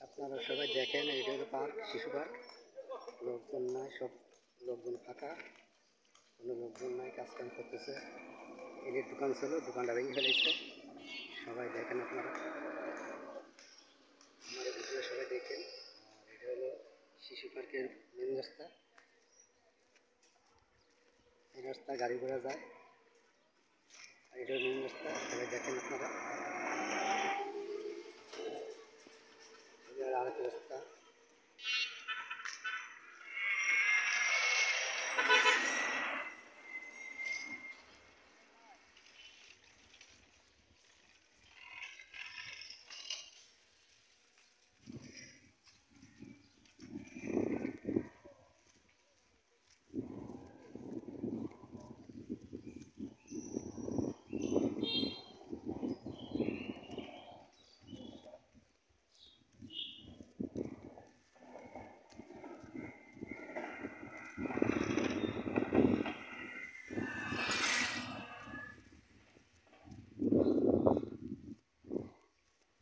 আপনারা সবাই দেখেন, এটা হলো পার্ক, শিশু পার্ক। লোকজন নাই, সব লোকজন ফাঁকা, কোনো লোকজন নাই, কাজকাম করতেছে। এদের দোকান ছিল, দোকানটা ভেঙে ফেলেছে। সবাই দেখেন, আপনারা আমাদের ভিডিও সবাই দেখেন। আর এটা হলো শিশু পার্কের মেন রাস্তা। এই রাস্তা গাড়ি ঘোড়া যায়, আর এটা মেন রাস্তা, সবাই দেখেন আপনারা। আরেকটা রাস্তা,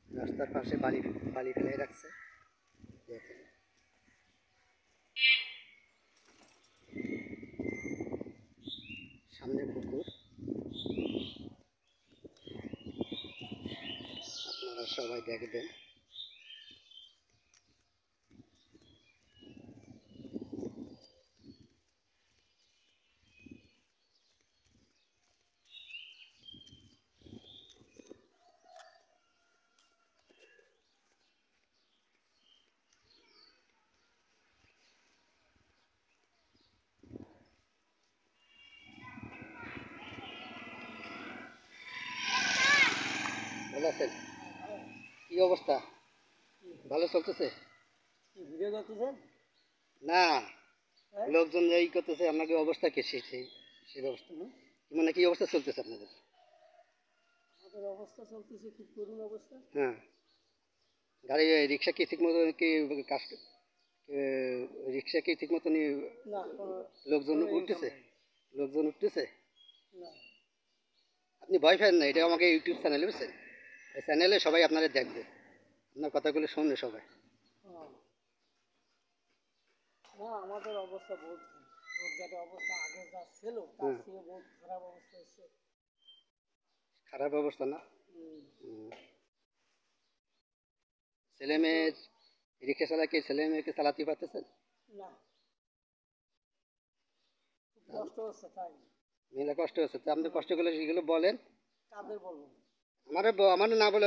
রাস্তার পাশে বালি বালি ফেলে রাখছে, দেখেন। সামনে পুকুর, আপনারা সবাই দেখবেন। ভালো আছেন? কি অবস্থা? ভালো চলতেছে? ভিডিও করতেছেন না, লোকজন এই করতেছে, আপনাকে অবস্থা কি সেই অবস্থা না, মানে কি অবস্থা চলতেছে আপনাদের? আমাদের অবস্থা চলতেছে খুব করুণ অবস্থা। হ্যাঁ, গাড়ি রিক্সা কি ঠিক মতো কি কাজ, রিক্সা কি ঠিক মতো না, লোকজন উঠতেছে? লোকজন উঠতেছে? না, আপনি ভয় পান না, এটা আমাকে ইউটিউব চ্যানেলে, বুঝছেন? এই চ্যানেলে সবাই আপনারা দেখবে, আপনার কথাগুলো শুনবে সবাই। না, আমাদের অবস্থা বহুত রোডঘাটের অবস্থা আগে যা ছিল তার থেকে বহুত খারাপ অবস্থা হচ্ছে। খারাপ অবস্থা না? ছেলে মেয়ের রিক্সা চালায় কি ছেলে মেয়েকে চালাতে পারতেছেন? না, খুব কষ্ট হচ্ছে। তাই মেয়েরা কষ্ট হচ্ছে, তো আপনি কষ্টগুলো সেগুলো বলেন। কাদের বলবো? আমার না বলে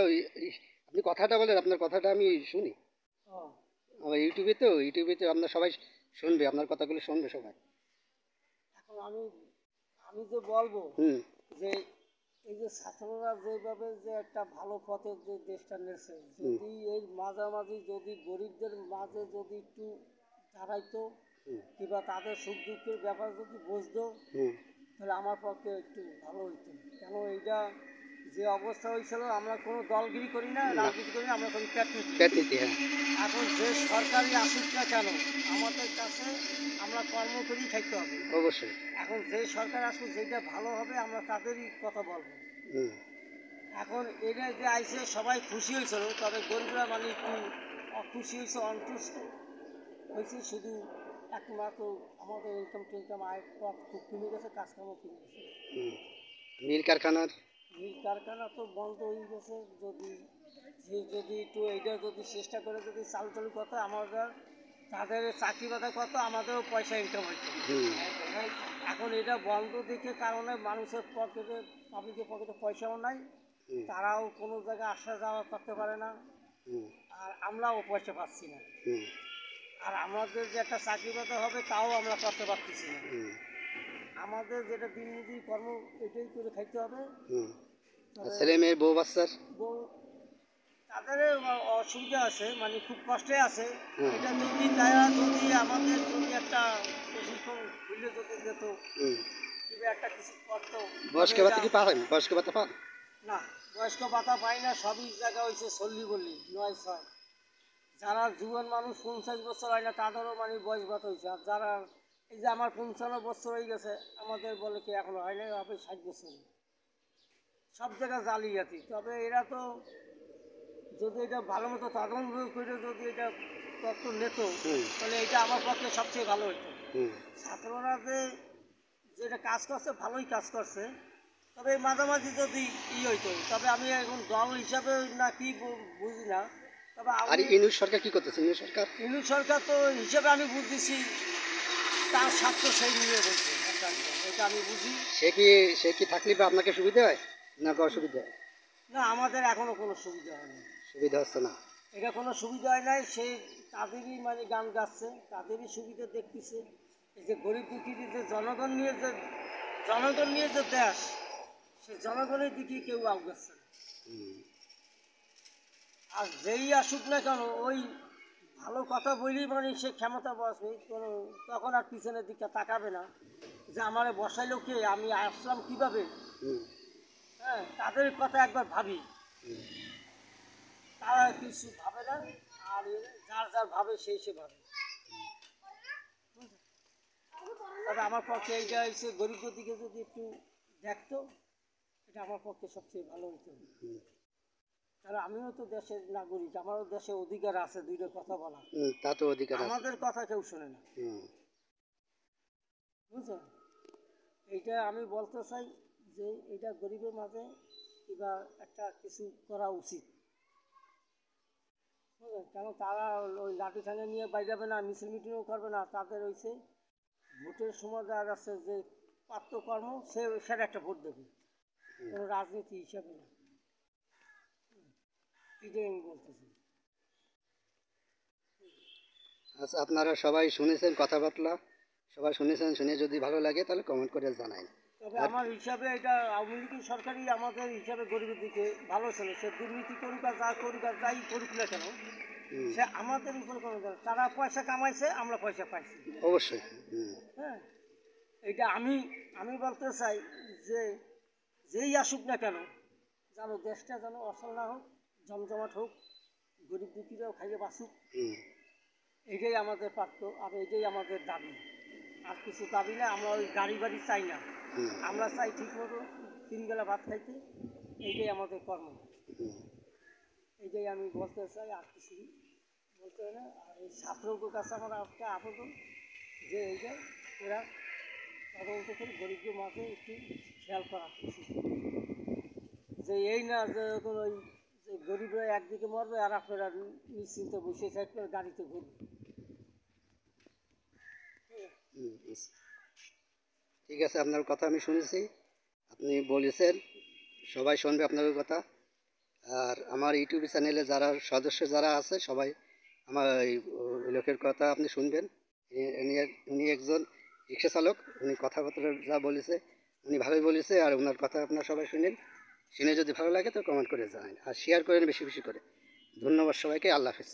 আপনি কথাটা বলেন, আপনার কথাটা আমি শুনি। আমার ইউটিউবে তো আপনার সবাই শুনবে, আপনার কথাগুলো শুনবে সবাই। এখন আমি আমি যে বলবো যে এই যে ছাত্ররা যেভাবে যে একটা ভালো পথে যে দেশটা নেছে, যদি এই মাঝামাঝি যদি গরিবদের মাঝে যদি একটু দাঁড়াইতো কিংবা তাদের সুখ দুঃখের ব্যাপার যদি বুঝতো, তাহলে আমার পক্ষে একটু ভালো হইতো। কেন এইটা যে অবস্থা হয়েছিল, আমরা কোনো দলগিরি করি না, রাজনীতি করি না, আমরা করি ক্যাটনীতি। এখন যে সরকারি আসুক না কেন, আমাদের কাছে আমরা কর্ম করেই থাকতে হবে অবশ্যই। এখন যে সরকার আসুক, যেটা ভালো হবে আমরা তাদেরই কথা বলবো। এখন এটা যে আইসে সবাই খুশি হয়েছিল, তবে গরিবরা মানে একটু অখুশি হয়েছে, অন্তুষ্ট হয়েছে। শুধু একমাত্র আমাদের ইনকাম টিনকাম আয়ের পথ খুব কমে গেছে, কাজকামও কমে গেছে। মিল কারখানা তো বন্ধ হয়ে গেছে। যদি একটু এইটা যদি চেষ্টা করে যদি চালু করতে, আমাদের তাদের চাকরি বাদা কত, আমাদেরও পয়সা ইনকাম হইতো। এখন এটা বন্ধ দেখে কারণে মানুষের পকেটে, পাবলিকের পকেটে পয়সাও নাই, তারাও কোনো জায়গায় আসা যাওয়া করতে পারে না, আর আমরাও পয়সা পাচ্ছি না। আর আমাদের যে একটা চাকরি বাদা হবে তাও আমরা করতে পারতেছি না। আমাদের যেটা দিনমজুরি কর্ম এটাই করে খাইতে হবে। ছেলে মেয়ের বউ বাচ্চার তাদের অসুবিধা আছে, মানে খুব কষ্টে আছে। এটা যদি তারা যদি আমাদের যদি একটা প্রশিক্ষণ দিলে যদি যেত, কিংবা একটা কিছু করতো। বয়স্ক ভাতা কি পাবেন? বয়স্ক ভাতা পান না, বয়স্ক ভাতা পাই না। সবই জায়গা হয়েছে 40 বললি 9-6। যারা যুবন মানুষ 50 বছর হয় না, তাদেরও মানে বয়স ভাতা হয়েছে। আর যারা এই যে আমার 55 বছর হয়ে গেছে, আমাদের বলে কি এখনো হয় নাই, হবে 60 বছর। সব জায়গায় জালিয়াতি। তবে এরা তো যদি এটা ভালো মতো তদন্ত করে যদি এটা তথ্য নিত, তাহলে এটা আমার পক্ষে সবচেয়ে ভালো হতো। ছাত্ররা যে যেটা কাজ করছে ভালোই কাজ করছে, তবে এই মাঝামাঝি যদি হইতো, তবে আমি এখন দল হিসাবে না কি বুঝি না। তবে আর ইউনূস সরকার কি করতেছে? ইউনূস সরকার তো হিসেবে আমি বুঝতেছি তার স্বার্থ সেই নিয়ে বলছে, এটা আমি বুঝি। সে কি থাকলে বা আপনাকে সুবিধা হয় না অসুবিধা হয়? না, আমাদের এখনো কোনো সুবিধা হয়নি। সুবিধা হচ্ছে না? এটা কোনো সুবিধা হয় নাই। সে তাদেরই মানে গান গাচ্ছে, তাদেরই সুবিধা দেখতেছে। এই যে গরিব দুঃখী যে জনগণ নিয়ে যে দেশ, সে জনগণের দিকে কেউ আগাচ্ছে না। আর যেই আসুক না কেন, ওই ভালো কথা বলি মানে সে ক্ষমতা বসবে, তখন আর পিছনের দিকে তাকাবে না যে আমারে বসাইলো কে, আমি আসলাম কিভাবে। হ্যাঁ, তাদের কথা একবার ভাবি, তারা কিছু ভাবে না। আর যার যার ভাবে সেই সে ভাবে। তবে আমার পক্ষে এইটা হচ্ছে গরিবদের দিকে যদি একটু দেখতো, এটা আমার পক্ষে সবচেয়ে ভালো হতো। কারণ আমিও তো দেশের নাগরিক, আমারও দেশে অধিকার আছে দুইটা কথা বলা। তা তো অধিকার আছে। আমাদের কথা কেউ শোনে না, বুঝছেন? এইটা আমি বলতে চাই যে এটা গরিবের মাঝে কিংবা একটা কিছু করা উচিত, বুঝলেন? কারণ তারা ওই লাঠি ঠাঙে নিয়ে বাইরাবে না, মিছিল মিটিংও করবে না। তাদের হয়েছে ভোটের সময় দেখা যাচ্ছে যে পাত্রকর্ম, সেটা একটা ভোট দেবে, কোনো রাজনীতি হিসাবে না। এটাই আমি বলতেছি। আচ্ছা, আপনারা সবাই শুনেছেন কথাবার্তা, সবাই শুনেছেন, শুনে যদি ভালো লাগে তাহলে কমেন্ট করে জানাই। তবে আমার হিসাবে এটা আওয়ামী লীগের সরকারই আমাদের হিসাবে গরিবের দিকে ভালো ছিল। সে দুর্নীতি করুক আর যা করুক আর যাই করুক না কেন, সে আমাদের উপরে কোনো তারা পয়সা কামাইছে, আমরা পয়সা পাইছি অবশ্যই। হ্যাঁ, এটা আমি বলতে চাই যে যেই আসুক না কেন, যেন দেশটা যেন অচল না হোক, জমজমাট হোক, গরিব দুঃখীরাও খাইয়ে বাঁচুক, এটাই আমাদের প্রাপ্য। আর এটাই আমাদের দাবি, আর কিছু দাবি না। আমরা ওই গাড়ি বাড়ি চাই না, আমরা চাই ঠিক মতো 3 বেলা ভাত খাইতে। এইটাই আমাদের কর্ম, এইটাই আমি বলতে চাই, আর কিছু বলতে হয় না। আর এই ছাত্রদের কাছে আমার একটা আবেদন যে এইটাই এরা তদন্ত করে গরিবদের মাঝে একটু খেয়াল করা উচিত, যে এই না যে ওই যে গরিবরা একদিকে মরবে আর আপনারা নিশ্চিন্তে বসে থাকবেন গাড়িতে ঘুরবে। ঠিক আছে, আপনার কথা আমি শুনেছি, আপনি বলেছেন, সবাই শুনবে আপনার কথা। আর আমার ইউটিউব চ্যানেলে যারা সদস্য যারা আছে সবাই আমার এই লোকের কথা আপনি শুনবেন। উনি একজন রিক্সা চালক, উনি কথাবার্তা যা বলেছে উনি ভালোই বলেছে, আর ওনার কথা আপনার সবাই শুনেন। শুনে যদি ভালো লাগে তো কমেন্ট করে জানান আর শেয়ার করেন বেশি বেশি করে। ধন্যবাদ সবাইকে। আল্লাহ হাফেজ।